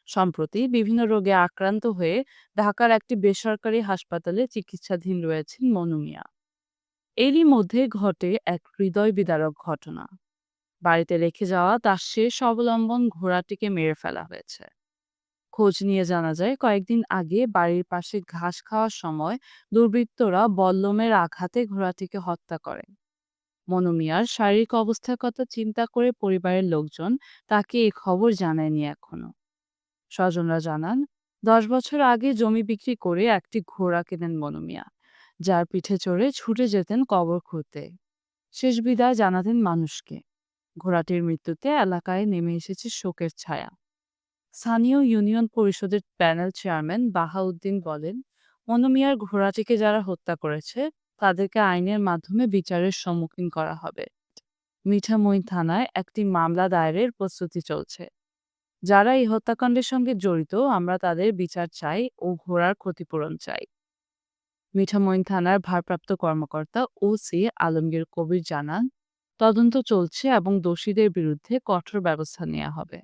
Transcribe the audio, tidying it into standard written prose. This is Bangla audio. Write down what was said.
সম্প্রতি বিভিন্ন রোগে আক্রান্ত হয়ে ঢাকার একটি বেসরকারি হাসপাতালে চিকিৎসাধীন রয়েছেন মনু মিয়া। এরই মধ্যে ঘটে এক হৃদয় বিদারক ঘটনা। বাড়িতে রেখে যাওয়া তার শেষ অবলম্বন ঘোড়াটিকে মেরে ফেলা হয়েছে। খোঁজ নিয়ে জানা যায় কয়েকদিন আগে বাড়ির পাশে ঘাস খাওয়ার সময় দুর্বৃত্তরা বল্লমের আঘাতে ঘোড়াটিকে হত্যা করে। মনু মিয়ার শারীরিক অবস্থার কথা চিন্তা করে পরিবারের লোকজন তাকে এই খবর জানায়নি এখনো। স্বজনরা জানান, ১০ বছর আগে জমি বিক্রি করে একটি ঘোড়া কেনেন মনু মিয়া, যার পিঠে চড়ে ছুটে যেতেন কবর খুঁড়তে। শেষ বিদায় জানাতেন মানুষকে। ঘোড়াটির মৃত্যুতে এলাকায় নেমে এসেছে শোকের ছায়া। স্থানীয় ইউনিয়ন পরিষদের প্যানেল চেয়ারম্যান বাহাউদ্দিন বলেন, মনু মিয়ার ঘোড়াটিকে যারা হত্যা করেছে তাদেরকে আইনের মাধ্যমে বিচারের সম্মুখীন করা হবে। মিঠামইন থানায় একটি মামলা দায়েরের প্রস্তুতি চলছে। যারা এই হত্যাকাণ্ডের সঙ্গে জড়িত আমরা তাদের বিচার চাই ও ঘোড়ার ক্ষতিপূরণ চাই। মিঠামইন থানার ভারপ্রাপ্ত কর্মকর্তা ওসি আলমগীর কবির জানান, তদন্ত চলছে এবং দোষীদের বিরুদ্ধে কঠোর ব্যবস্থা নেওয়া হবে।